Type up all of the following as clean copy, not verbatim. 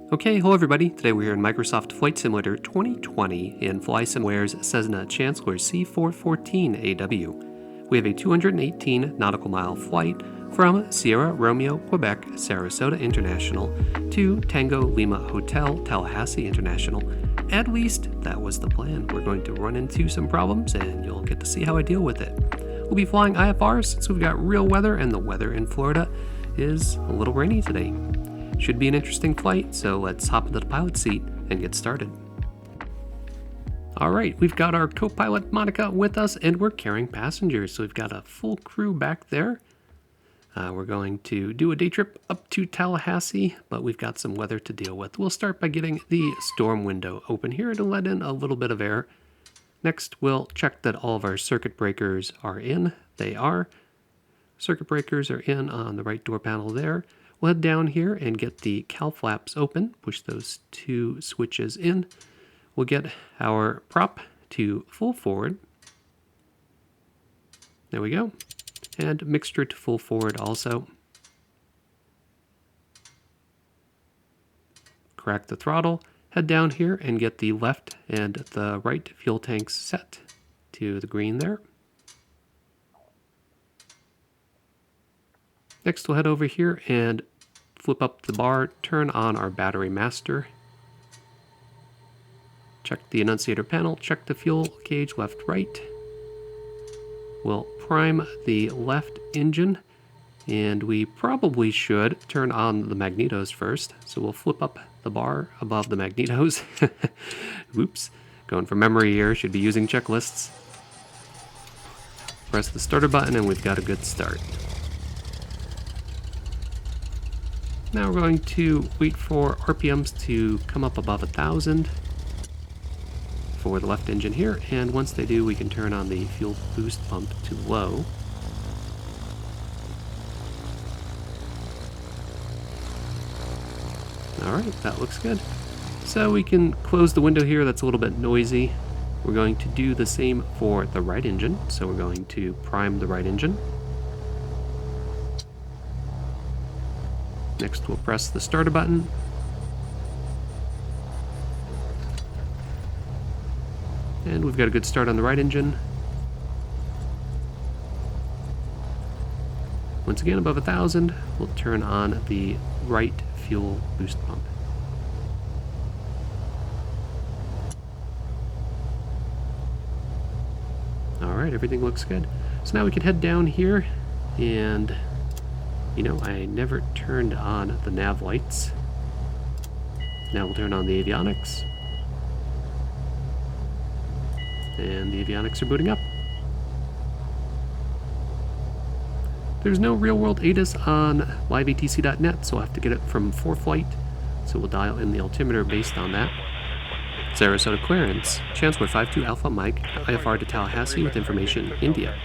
Okay, hello everybody. Today we're here in Microsoft Flight Simulator 2020 in FlySimWare's Cessna Chancellor C414AW. We have a 218 nautical mile flight from Sierra Romeo, Quebec, Sarasota International to Tango Lima Hotel, Tallahassee International. At least that was the plan. We're going to run into some problems and you'll get to see how I deal with it. We'll be flying IFRs since we've got real weather and the weather in Florida is a little rainy today. Should be an interesting flight, so let's hop into the pilot seat and get started. Alright, we've got our co-pilot Monica with us and we're carrying passengers, so we've got a full crew back there. We're going to do a day trip up to Tallahassee, but we've got some weather to deal with. We'll start by getting the storm window open here to let in a little bit of air. Next, we'll check that all of our circuit breakers are in. They are. Circuit breakers are in on the right door panel there. We'll head down here and get the cowl flaps open, push those two switches in. We'll get our prop to full forward. There we go. And mixture to full forward also. Crack the throttle, head down here and get the left and the right fuel tanks set to the green there. Next, we'll head over here and flip up the bar, turn on our battery master. Check the annunciator panel, check the fuel gauge left, right. We'll prime the left engine, and we probably should turn on the magnetos first. So we'll flip up the bar above the magnetos. Oops, going from memory here, should be using checklists. Press the starter button and we've got a good start. Now we're going to wait for RPMs to come up above 1,000 for the left engine here, and once they do, we can turn on the fuel boost pump to low. Alright, that looks good. So we can close the window here, that's a little bit noisy. We're going to do the same for the right engine, so we're going to prime the right engine. Next, we'll press the starter button. And we've got a good start on the right engine. Once again, above 1,000, we'll turn on the right fuel boost pump. All right, everything looks good. So now we can head down here and you know, I never turned on the nav lights. Now we'll turn on the avionics. And the avionics are booting up. There's no real-world ATIS on liveatc.net, so I'll have to get it from Foreflight. So we'll dial in the altimeter based on that. Sarasota clearance. Chancellor 52 Alpha Mike, IFR to Tallahassee with information India.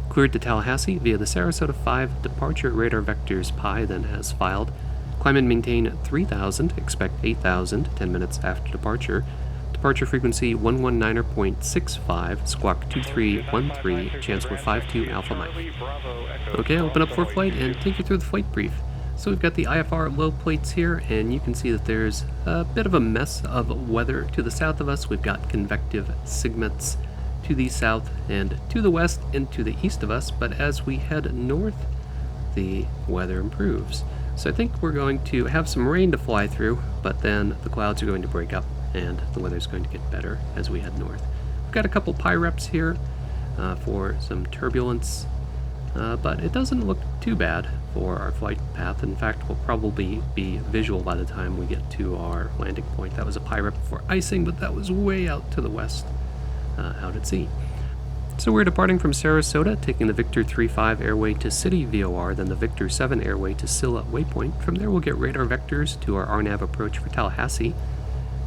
Cleared to Tallahassee via the Sarasota 5 departure radar vectors pi, then as filed. Climb and maintain 3,000, expect 8,000, 10 minutes after departure. Departure frequency 119.65, squawk 2313, Chancellor 52 Alpha Mike. Okay, I'll open up Foreflight and take you through the flight brief. So we've got the IFR low plates here, and you can see that there's a bit of a mess of weather to the south of us. We've got convective segments to the south and to the west and to the east of us, but as we head north, the weather improves. So I think we're going to have some rain to fly through, but then the clouds are going to break up and the weather's going to get better as we head north. We've got a couple pi reps here for some turbulence, but it doesn't look too bad for our flight path. In fact, we'll probably be visual by the time we get to our landing point. That was a pi rep for icing, but that was way out to the west. Out at sea. So we're departing from Sarasota, taking the Victor 35 airway to City VOR, then the Victor 7 airway to Scylla waypoint. From there we'll get radar vectors to our RNAV approach for Tallahassee.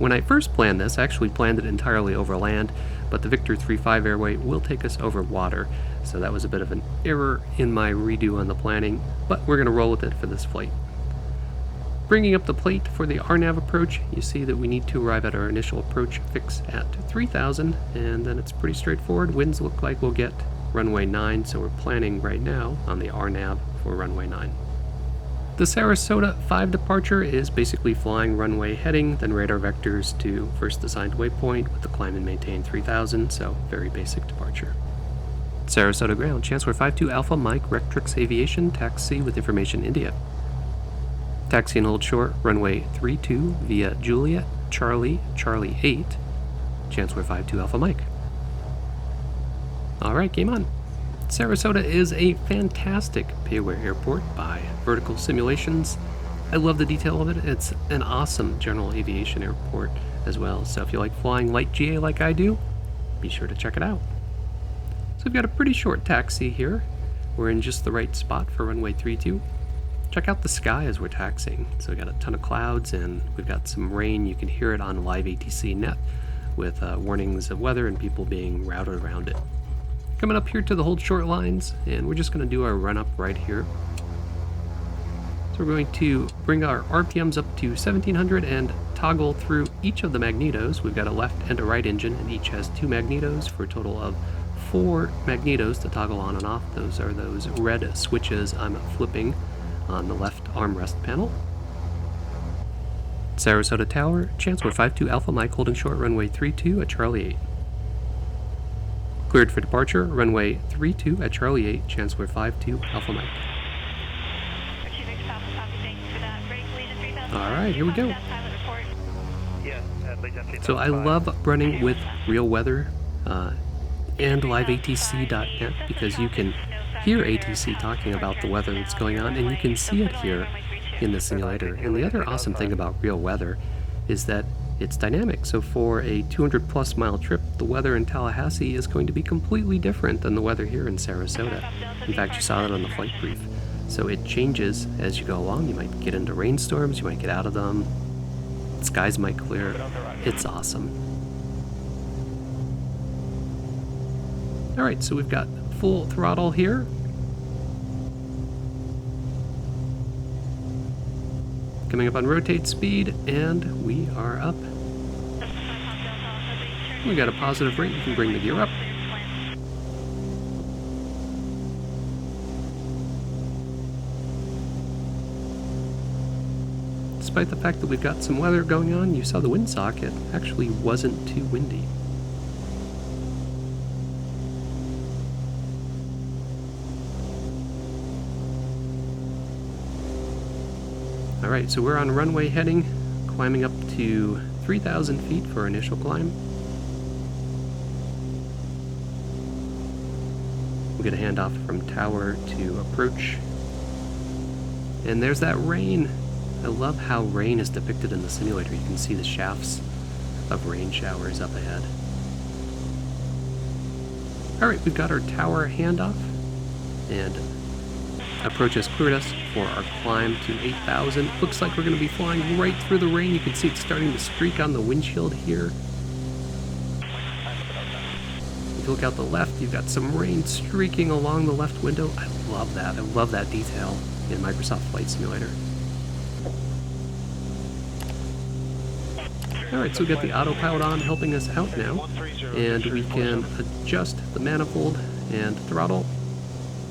When I first planned this, I actually planned it entirely over land, but the Victor 35 airway will take us over water, so that was a bit of an error in my redo on the planning, but we're going to roll with it for this flight. Bringing up the plate for the RNAV approach, you see that we need to arrive at our initial approach fix at 3,000, and then it's pretty straightforward. Winds look like we'll get runway 9, so we're planning right now on the RNAV for runway 9. The Sarasota 5 departure is basically flying runway heading, then radar vectors to first assigned waypoint with the climb and maintain 3000, so very basic departure. Sarasota ground, Chancellor 52 Alpha Mike, Rectrix Aviation, taxi with information India. Taxi and hold short, runway 32 via Juliet, Charlie, Charlie 8, Chancellor 52 Alpha Mike. Alright, game on. Sarasota is a fantastic pay-aware airport by Vertical Simulations. I love the detail of it. It's an awesome general aviation airport as well, so if you like flying light GA like I do, be sure to check it out. So we've got a pretty short taxi here. We're in just the right spot for runway 32. Check out the sky as we're taxiing. So we've got a ton of clouds and we've got some rain. You can hear it on live ATC net with warnings of weather and people being routed around it. Coming up here to the hold short lines, and we're just going to do our run up right here. So we're going to bring our RPMs up to 1700 and toggle through each of the magnetos. We've got a left and a right engine, and each has 2 magnetos for a total of 4 magnetos to toggle on and off. Those are those red switches I'm flipping on the left armrest panel. Sarasota Tower, Chancellor 52 Alpha Mike holding short runway 32 at Charlie 8. Cleared for departure, runway 32 at Charlie 8, Chancellor 52 Alpha Mike. Alright, here we go. So I love running with real weather and liveatc.net because you can hear ATC talking about the weather that's going on, and you can see it here in the simulator. And the other awesome thing about real weather is that it's dynamic. So for a 200 plus mile trip, the weather in Tallahassee is going to be completely different than the weather here in Sarasota. In fact, you saw that on the flight brief. So it changes as you go along. You might get into rainstorms, you might get out of them, skies might clear. It's awesome. Alright, so we've got full throttle here. Coming up on rotate speed, and we are up. We got a positive rate, you can bring the gear up. Despite the fact that we've got some weather going on, you saw the windsock, it actually wasn't too windy. Alright, so we're on runway heading, climbing up to 3,000 feet for our initial climb. We'll get a handoff from tower to approach. And there's that rain. I love how rain is depicted in the simulator. You can see the shafts of rain showers up ahead. Alright, we've got our tower handoff, and approach has cleared us for our climb to 8,000. Looks like we're going to be flying right through the rain. You can see it starting to streak on the windshield here. If you look out the left, you've got some rain streaking along the left window. I love that. I love that detail in Microsoft Flight Simulator. Alright, so we've got the autopilot on helping us out now, and we can adjust the manifold and throttle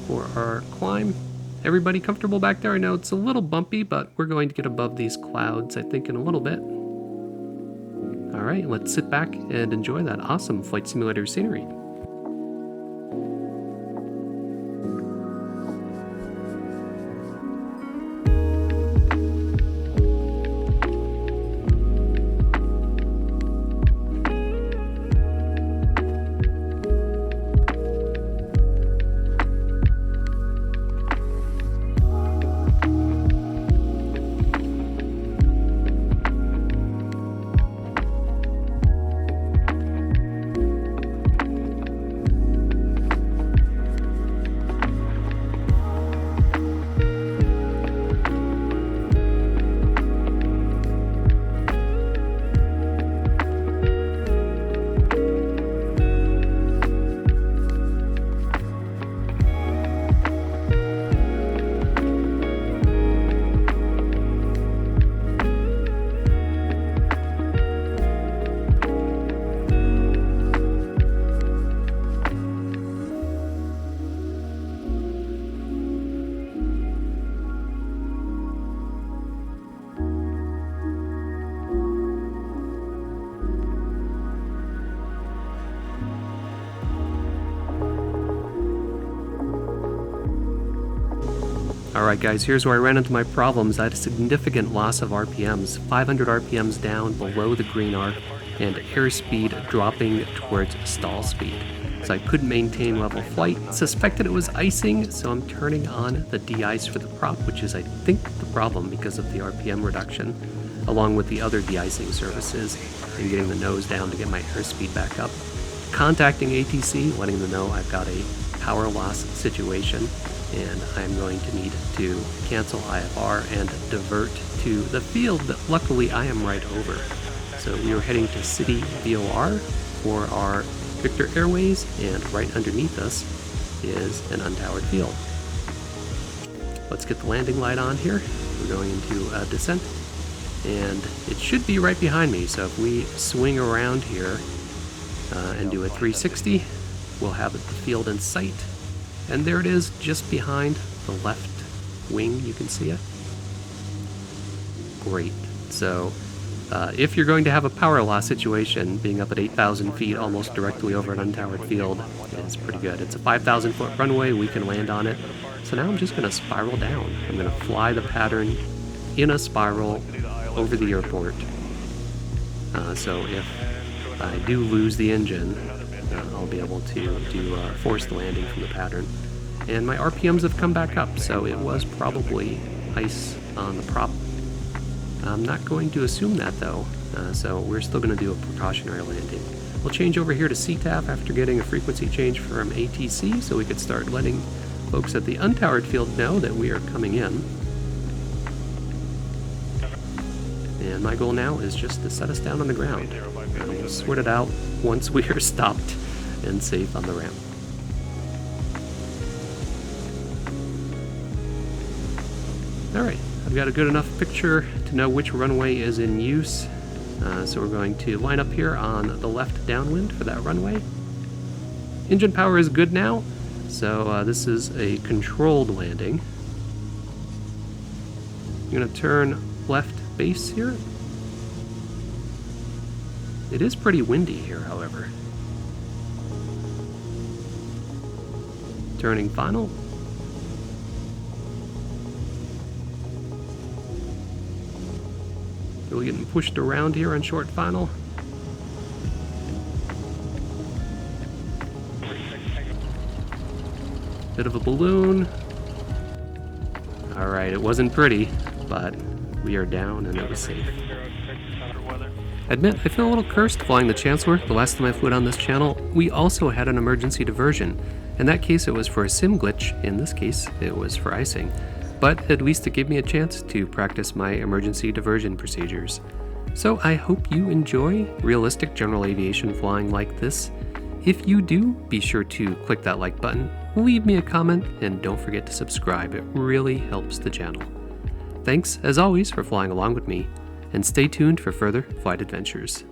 for our climb. Everybody comfortable back there? I know it's a little bumpy, but we're going to get above these clouds, I think, in a little bit. Alright, let's sit back and enjoy that awesome Flight Simulator scenery. Alright guys, here's where I ran into my problems. I had a significant loss of RPMs, 500 RPMs down below the green arc, and airspeed dropping towards stall speed. So I couldn't maintain level flight. Suspected it was icing, so I'm turning on the de-ice for the prop, which is I think the problem because of the RPM reduction, along with the other de-icing services, and getting the nose down to get my airspeed back up. Contacting ATC, letting them know I've got a power loss situation, and I'm going to need to cancel IFR and divert to the field that luckily I am right over. So we are heading to City VOR for our Victor Airways, and right underneath us is an untowered field. Let's get the landing light on here. We're going into descent, and it should be right behind me. So if we swing around here and do a 360, we'll have the field in sight. And there it is, just behind the left wing. You can see it. Great. So if you're going to have a power loss situation, being up at 8,000 feet almost directly over an untowered field is pretty good. It's a 5,000 foot runway, we can land on it. So now I'm just going to spiral down. I'm going to fly the pattern in a spiral over the airport. So if I do lose the engine, I'll be able to do forced landing from the pattern. And my RPMs have come back up, so it was probably ice on the prop. I'm not going to assume that though, so we're still going to do a precautionary landing. We'll change over here to CTAF after getting a frequency change from ATC, so we could start letting folks at the untowered field know that we are coming in. And my goal now is just to set us down on the ground. We'll sort it out once we are stopped and safe on the ramp. Alright, I've got a good enough picture to know which runway is in use. So we're going to line up here on the left downwind for that runway. Engine power is good now, so this is a controlled landing. I'm going to turn left base here. It is pretty windy here, however. Turning final. Really getting pushed around here on short final. Bit of a balloon. Alright, it wasn't pretty, but we are down and it was safe. Admit, I feel a little cursed flying the Chancellor. The last time I flew it on this channel, we also had an emergency diversion. In that case, it was for a sim glitch. In this case, it was for icing. But at least it gave me a chance to practice my emergency diversion procedures. So I hope you enjoy realistic general aviation flying like this. If you do, be sure to click that like button, leave me a comment, and don't forget to subscribe. It really helps the channel. Thanks, as always, for flying along with me, and stay tuned for further flight adventures.